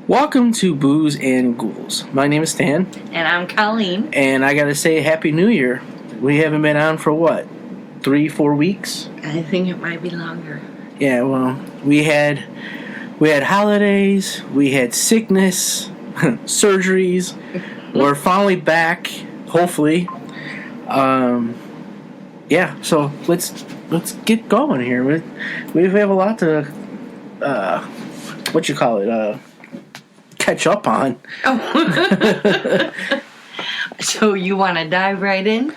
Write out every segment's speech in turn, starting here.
Welcome to Booze and Ghouls. My name is Stan. And I'm Colleen. And I gotta say, Happy New Year. We haven't been on for what? 3-4 weeks? I think it might be longer. Yeah, well, we had holidays, we had sickness, surgeries. We're finally back, hopefully. Yeah, so let's get going here. We have a lot to catch up on. Oh. So you want to dive right in?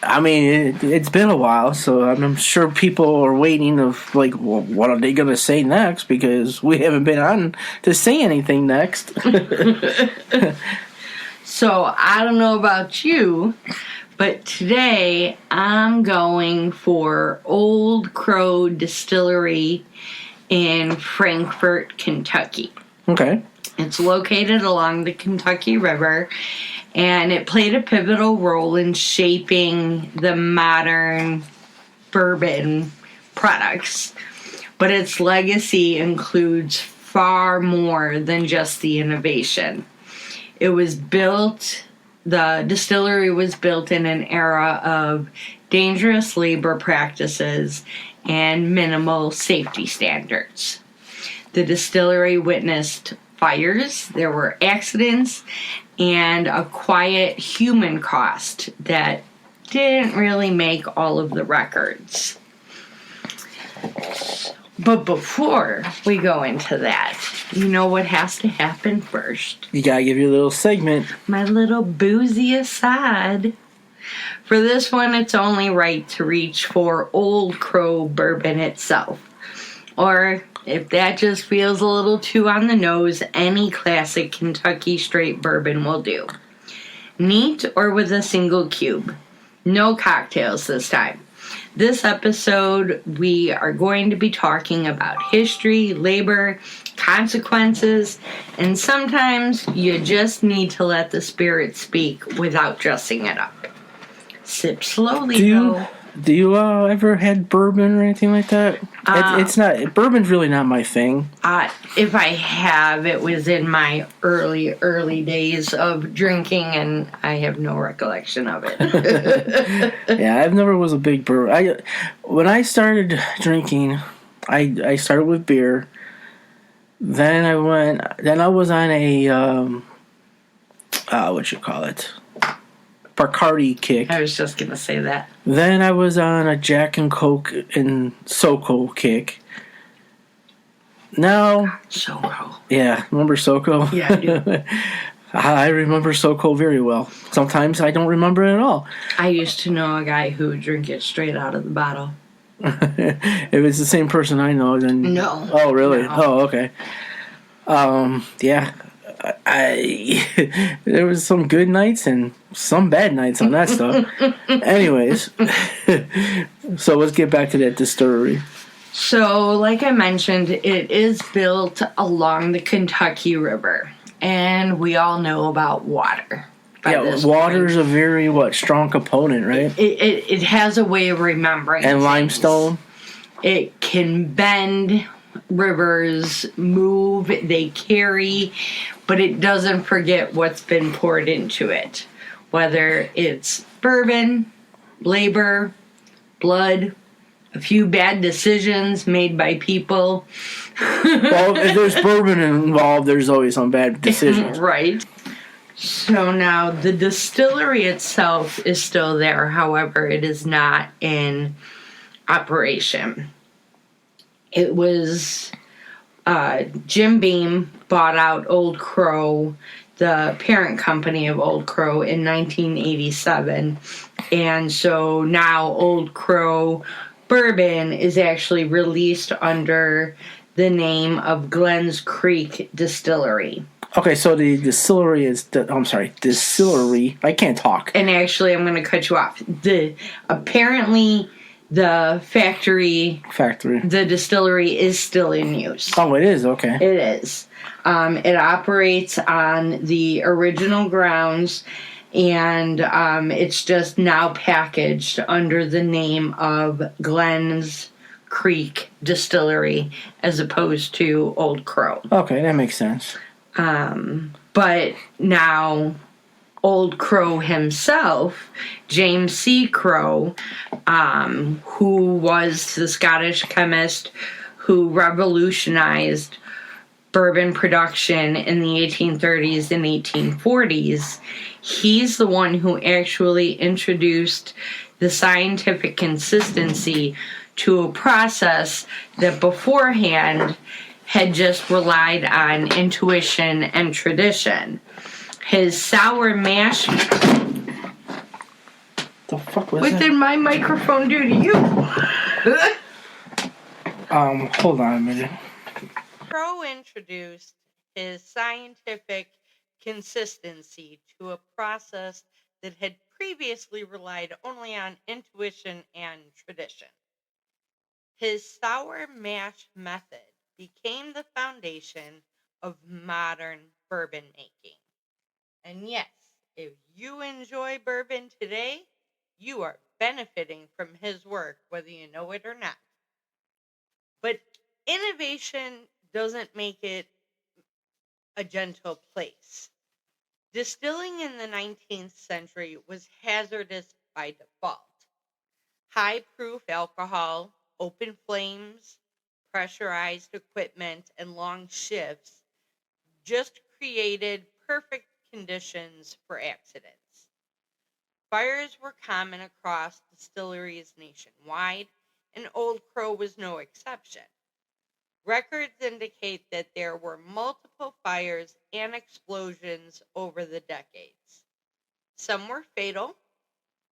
I mean, it's been a while, so I'm sure people are waiting of like, well, what are they going to say next? Because we haven't been on to say anything next. So I don't know about you, but today I'm going for Old Crow Distillery in Frankfort, Kentucky. Okay. It's located along the Kentucky River, and it played a pivotal role in shaping the modern bourbon products. But its legacy includes far more than just the innovation. The distillery was built in an era of dangerous labor practices and minimal safety standards. The distillery witnessed fires, there were accidents, and a quiet human cost that didn't really make all of the records. But before we go into that, you know what has to happen first? You gotta give your little segment. My little boozy aside. For this one, it's only right to reach for Old Crow bourbon itself. Or, if that just feels a little too on the nose, any classic Kentucky straight bourbon will do. Neat or with a single cube. No cocktails this time. This episode, we are going to be talking about history, labor, consequences, and sometimes you just need to let the spirit speak without dressing it up. Sip slowly, though. Do you ever had bourbon or anything like that? It's not. Bourbon's really not my thing. If I have, it was in my early days of drinking, and I have no recollection of it. Yeah, I've never was a big bourbon. When I started drinking, I started with beer. Then I was on a Bacardi kick. I was just gonna say that. Then I was on a Jack and Coke and SoCo kick. Now, SoCo. Yeah, remember SoCo? Yeah, I do. I remember SoCo very well. Sometimes I don't remember it at all. I used to know a guy who would drink it straight out of the bottle. If it's the same person I know, then... No. Oh, really? No. Oh, okay. Yeah. There was some good nights and some bad nights on that stuff. Anyways, so let's get back to that distillery. So, like I mentioned, it is built along the Kentucky River, and we all know about water. Yeah, water's a very strong component, right? It has a way of remembering. And things. Limestone. It can bend. Rivers move, they carry, but it doesn't forget what's been poured into it. Whether it's bourbon, labor, blood, a few bad decisions made by people. Well, if there's bourbon involved, there's always some bad decisions. Right. So now the distillery itself is still there, however, it is not in operation. It was Jim Beam bought out Old Crow, the parent company of Old Crow, in 1987. And so now Old Crow Bourbon is actually released under the name of Glens Creek Distillery. Okay, so the distillery is... distillery. I can't talk. And actually, I'm going to cut you off. Apparently... The factory, the distillery is still in use. Oh, it is? Okay. It is. It operates on the original grounds, and it's just now packaged under the name of Glens Creek Distillery as opposed to Old Crow. Okay, that makes sense. But now, Old Crow himself, James C. Crow, who was the Scottish chemist who revolutionized bourbon production in the 1830s and 1840s, he's the one who actually introduced the scientific consistency to a process that beforehand had just relied on intuition and tradition. His sour mash. The fuck was What that? did my microphone do to you? Hold on a minute. Crow introduced his scientific consistency to a process that had previously relied only on intuition and tradition. His sour mash method became the foundation of modern bourbon making. And yes, if you enjoy bourbon today, you are benefiting from his work, whether you know it or not. But innovation doesn't make it a gentle place. Distilling in the 19th century was hazardous by default. High proof alcohol, open flames, pressurized equipment, and long shifts just created perfect conditions for accidents. Fires were common across distilleries nationwide, and Old Crow was no exception. Records indicate that there were multiple fires and explosions over the decades. Some were fatal,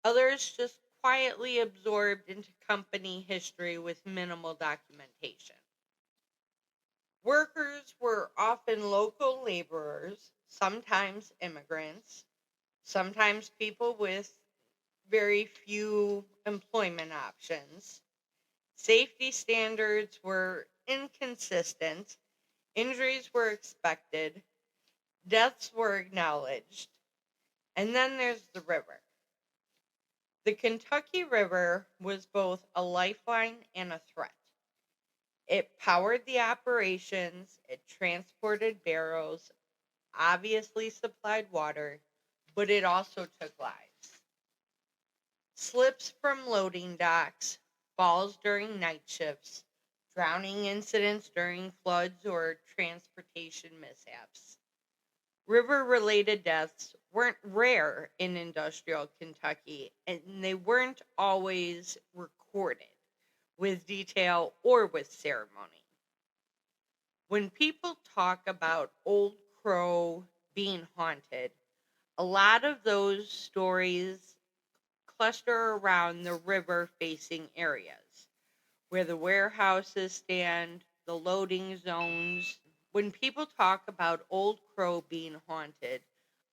others just quietly absorbed into company history with minimal documentation. Workers were often local laborers, sometimes immigrants, sometimes people with very few employment options. Safety standards were inconsistent, injuries were expected, deaths were acknowledged, and then there's the river. The Kentucky River was both a lifeline and a threat. It powered the operations, it transported barrels, obviously supplied water, but it also took lives. Slips from loading docks, falls during night shifts, drowning incidents during floods or transportation mishaps. River-related deaths weren't rare in industrial Kentucky, and they weren't always recorded with detail or with ceremony. When people talk about Old Crow being haunted, a lot of those stories cluster around the river-facing areas, where the warehouses stand, the loading zones. When people talk about Old Crow being haunted,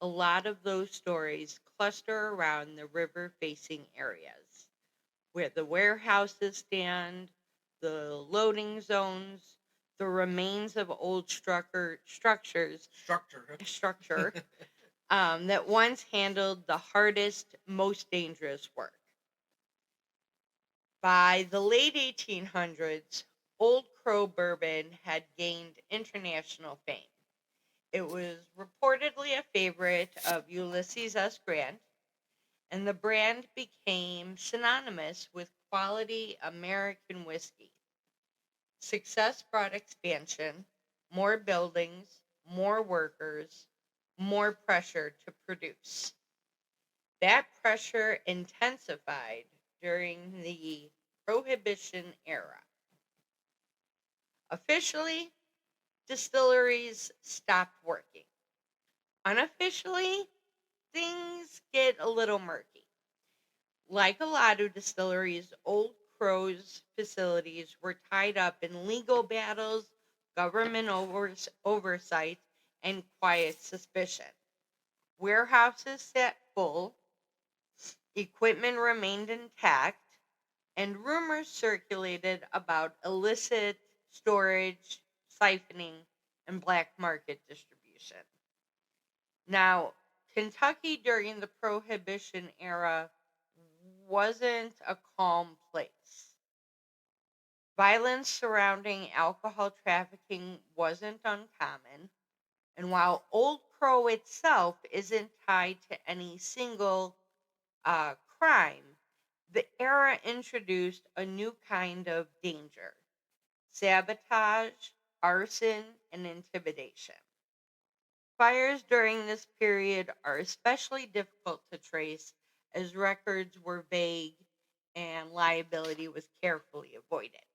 a lot of those stories cluster around the river-facing areas, where the warehouses stand, the loading zones, the remains of old structures that once handled the hardest, most dangerous work. By the late 1800s, Old Crow bourbon had gained international fame. It was reportedly a favorite of Ulysses S. Grant, and the brand became synonymous with quality American whiskey. Success brought expansion, more buildings, more workers, more pressure to produce. That pressure intensified during the Prohibition-era. Officially, distilleries stopped working. Unofficially, things get a little murky. Like a lot of distilleries, Old Crow's facilities were tied up in legal battles, government oversight, and quiet suspicion. Warehouses sat full, equipment remained intact, and rumors circulated about illicit storage, siphoning, and black market distribution. Now, Kentucky during the Prohibition era wasn't a calm place. Violence surrounding alcohol trafficking wasn't uncommon, And while Old Crow itself isn't tied to any single crime, the era introduced a new kind of danger: sabotage, arson, and intimidation. Fires during this period are especially difficult to trace as records were vague and liability was carefully avoided.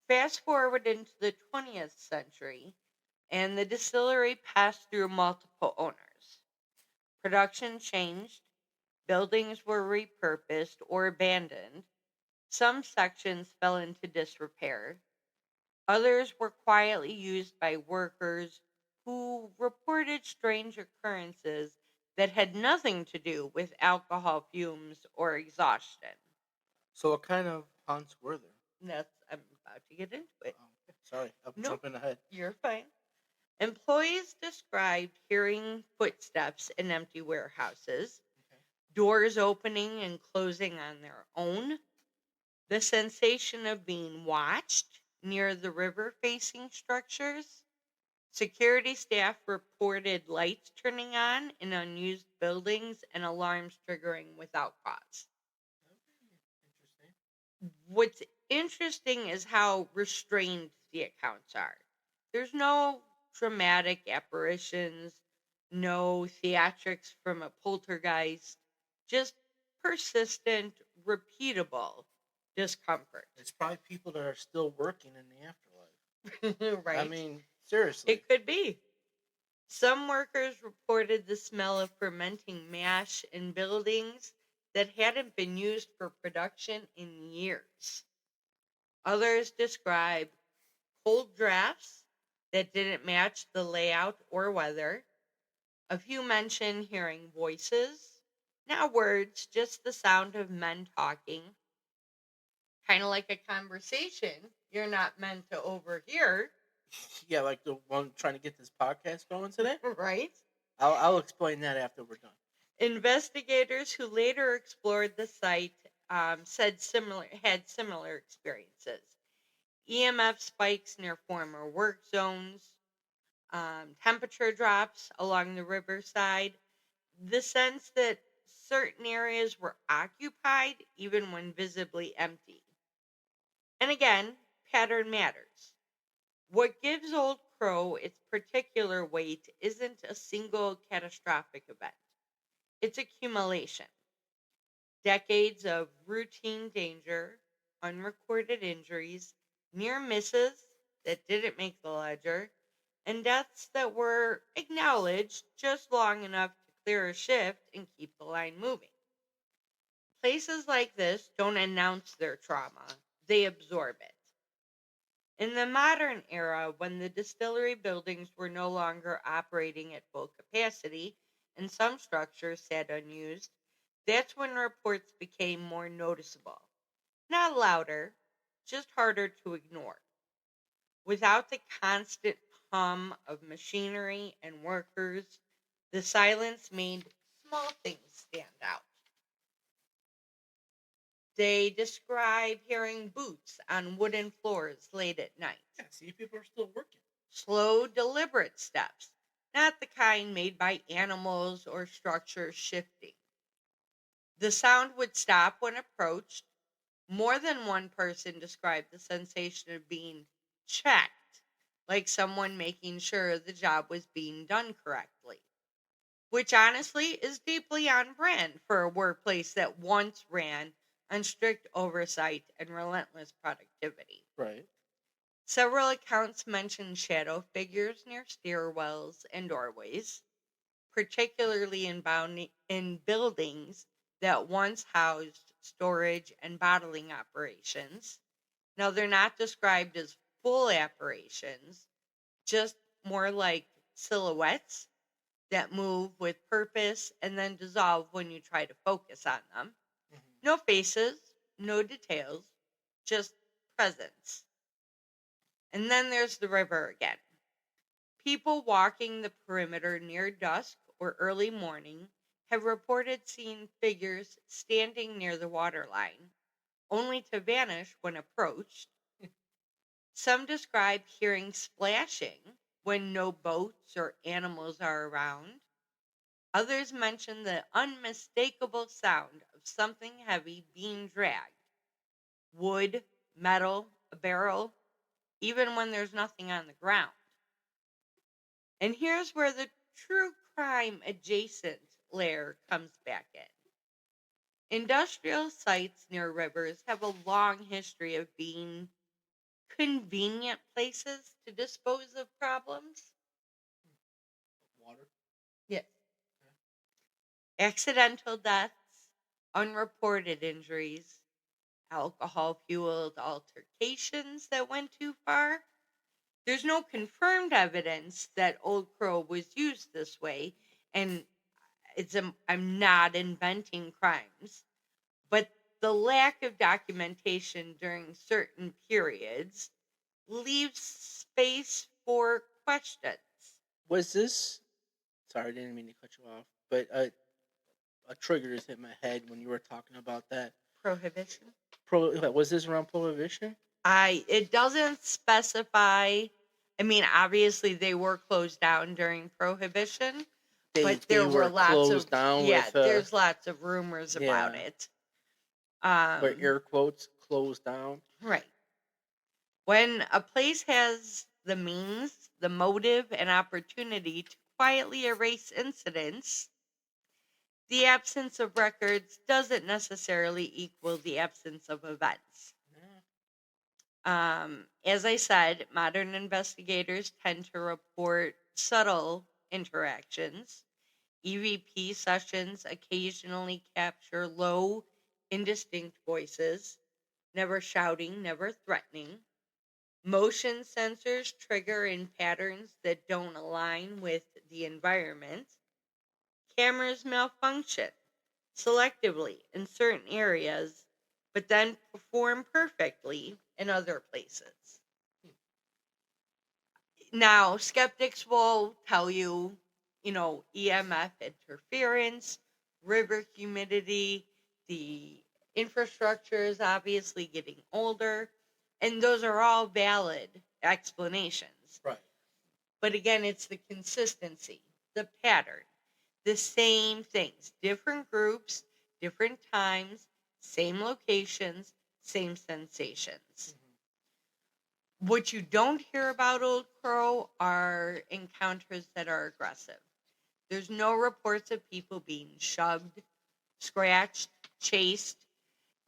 Fast forward into the 20th century, and the distillery passed through multiple owners. Production changed, buildings were repurposed or abandoned, some sections fell into disrepair, others were quietly used by workers who reported strange occurrences that had nothing to do with alcohol fumes or exhaustion. So what kind of haunts were there? I'm about to get into it. Oh, sorry, I'm Nope. jumping ahead. You're fine. Employees described hearing footsteps in empty warehouses, Okay. doors opening and closing on their own, the sensation of being watched near the river-facing structures. Security staff reported lights turning on in unused buildings and alarms triggering without cause. Interesting. What's interesting is how restrained the accounts are. There's no dramatic apparitions, no theatrics from a poltergeist, just persistent, repeatable discomfort. It's probably people that are still working in the afterlife. Right? I mean, seriously. It could be. Some workers reported the smell of fermenting mash in buildings that hadn't been used for production in years. Others describe cold drafts that didn't match the layout or weather. A few mention hearing voices, not words, just the sound of men talking. Kind of like a conversation you're not meant to overhear. Yeah, like the one trying to get this podcast going today. Right? I'll explain that after we're done. Investigators who later explored the site had similar experiences. EMF spikes near former work zones, temperature drops along the riverside, the sense that certain areas were occupied even when visibly empty. And again, pattern matters. What gives Old Crow its particular weight isn't a single catastrophic event. It's accumulation. Decades of routine danger, unrecorded injuries, near misses that didn't make the ledger, and deaths that were acknowledged just long enough to clear a shift and keep the line moving. Places like this don't announce their trauma, they absorb it. In the modern era, when the distillery buildings were no longer operating at full capacity and some structures sat unused, that's when reports became more noticeable. Not louder, just harder to ignore. Without the constant hum of machinery and workers, the silence made small things stand out. They describe hearing boots on wooden floors late at night. Yeah, see, people are still working. Slow, deliberate steps, not the kind made by animals or structures shifting. The sound would stop when approached. More than one person described the sensation of being checked, like someone making sure the job was being done correctly, which honestly is deeply on brand for a workplace that once ran on strict oversight and relentless productivity. Right. Several accounts mention shadow figures near stairwells and doorways, particularly in buildings that once housed storage and bottling operations. Now, they're not described as full apparitions, just more like silhouettes that move with purpose and then dissolve when you try to focus on them. Mm-hmm. No faces, no details, just presence. And then there's the river again. People walking the perimeter near dusk or early morning have reported seeing figures standing near the waterline, only to vanish when approached. Some describe hearing splashing, when no boats or animals are around. Others mention the unmistakable sound of something heavy being dragged. Wood, metal, a barrel, even when there's nothing on the ground. And here's where the true crime adjacent layer comes back in. Industrial sites near rivers have a long history of being convenient places to dispose of problems. Water. Yes. Accidental deaths, unreported injuries, alcohol fueled altercations that went too far. There's no confirmed evidence that Old Crow was used this way, and I'm not inventing crimes, but the lack of documentation during certain periods leaves space for questions. Was this? Sorry, I didn't mean to cut you off, but a trigger just hit my head when you were talking about that. Prohibition? Was this around Prohibition? It doesn't specify. I mean, obviously they were closed down during Prohibition, but there were lots closed of down yeah. with, There's lots of rumors about yeah. it. But air quotes closed down. Right. When a place has the means, the motive, and opportunity to quietly erase incidents, the absence of records doesn't necessarily equal the absence of events. As I said, modern investigators tend to report subtle interactions. EVP sessions occasionally capture low, indistinct voices, never shouting, never threatening. Motion sensors trigger in patterns that don't align with the environment. Cameras malfunction selectively in certain areas, but then perform perfectly in other places. Now, skeptics will tell you, EMF interference, river humidity, the infrastructure is obviously getting older, and those are all valid explanations. Right. But again, it's the consistency, the pattern, the same things, different groups, different times, same locations, same sensations. What you don't hear about Old Crow are encounters that are aggressive. There's no reports of people being shoved, scratched, chased.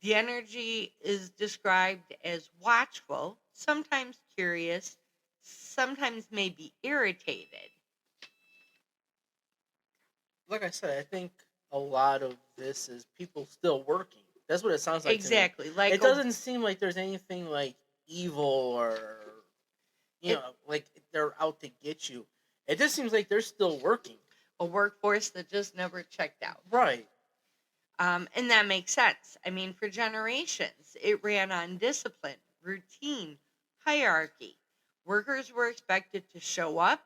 The energy is described as watchful, sometimes curious, sometimes maybe irritated. Like I said, I think a lot of this is people still working. That's what it sounds like. Exactly. To me. Like it doesn't seem like there's anything like evil or like they're out to get you. It just seems like they're still working. A workforce that just never checked out. Right. And that makes sense. I mean, for generations, it ran on discipline, routine, hierarchy. Workers were expected to show up,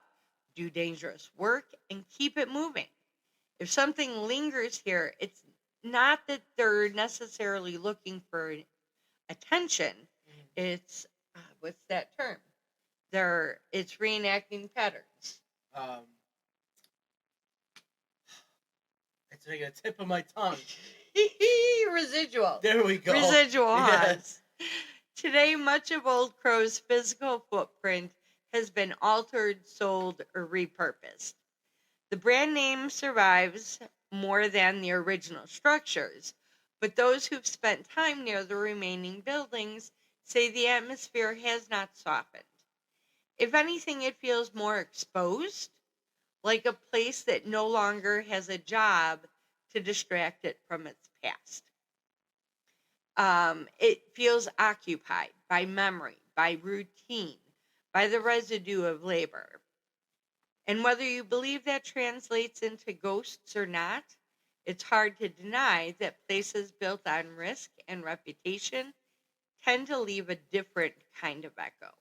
do dangerous work, and keep it moving. If something lingers here, it's not that they're necessarily looking for attention. It's what's that term? It's reenacting patterns. It's like a tip of my tongue. Residual. There we go. Residual haunts. Yes. Today, much of Old Crow's physical footprint has been altered, sold, or repurposed. The brand name survives more than the original structures, but those who've spent time near the remaining buildings say the atmosphere has not softened. If anything, it feels more exposed, like a place that no longer has a job to distract it from its past. It feels occupied by memory, by routine, by the residue of labor. And whether you believe that translates into ghosts or not, it's hard to deny that places built on risk and reputation tend to leave a different kind of echo.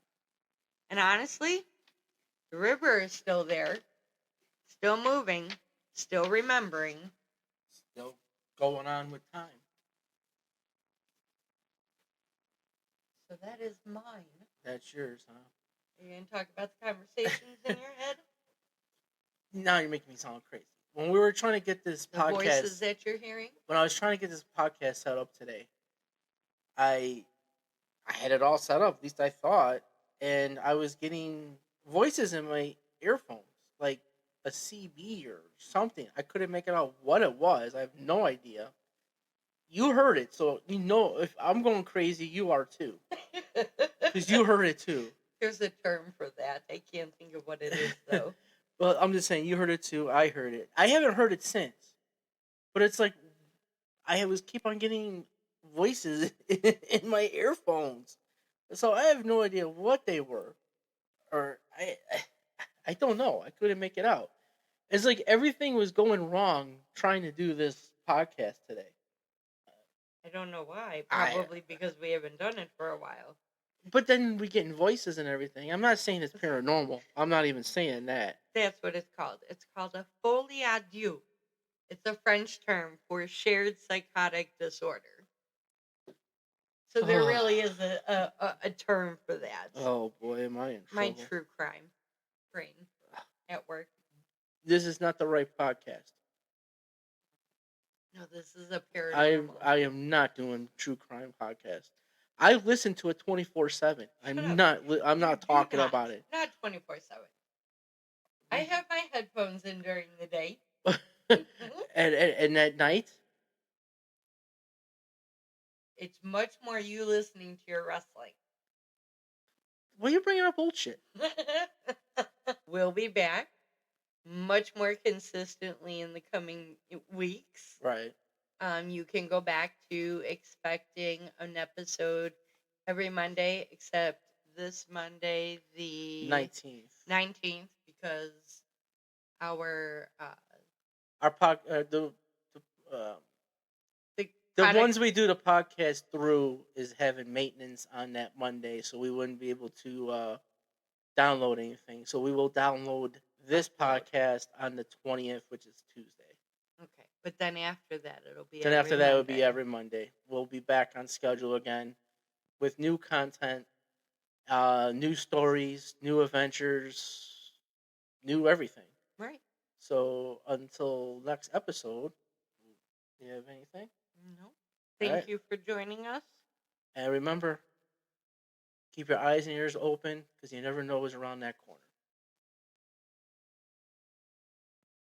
And honestly, the river is still there, still moving, still remembering. Still going on with time. So that is mine. That's yours, huh? You're going to talk about the conversations in your head? Now you're making me sound crazy. When we were trying to get this The podcast, voices that you're hearing? when I was trying to get this podcast set up today, I had it all set up. At least I thought, and I was getting voices in my earphones, like a CB or something. I couldn't make it out what it was. I have no idea. You heard it, so you know if I'm going crazy, you are too, because you heard it too. There's a term for that. I can't think of what it is, though. Well, I'm just saying, you heard it too. I heard it. I haven't heard it since, but it's like I was keep on getting voices in my earphones, so I have no idea what they were, or I don't know. I couldn't make it out. It's like everything was going wrong trying to do this podcast today. I don't know why. I- Probably because we haven't done it for a while. But then we getting voices and everything. I'm not saying it's paranormal. I'm not even saying that. That's what it's called. It's called a folie à deux. It's a French term for shared psychotic disorder. So there really is a term for that. Oh boy, am I in trouble. My true crime brain at work. This is not the right podcast. No, this is a paranormal. I am not doing true crime podcast. I listen to it 24/7. I'm not talking about it. Not 24/7. I have my headphones in during the day. and at night, It's much more you listening to your wrestling. why are you bringing up old shit? We'll be back much more consistently in the coming weeks. Right. You can go back to expecting an episode every Monday, except this Monday, the 19th. Because our the ones we do the podcast through is having maintenance on that Monday, so we wouldn't be able to download anything. So we will download this podcast on the 20th, which is Tuesday. Okay, but then after that, it'll be. Then after that, it'll be every Monday. We'll be back on schedule again with new content, new stories, new adventures, new everything. Right. So until next episode, do you have anything? No. Thank you for joining us. And remember, keep your eyes and ears open because you never know what's around that corner.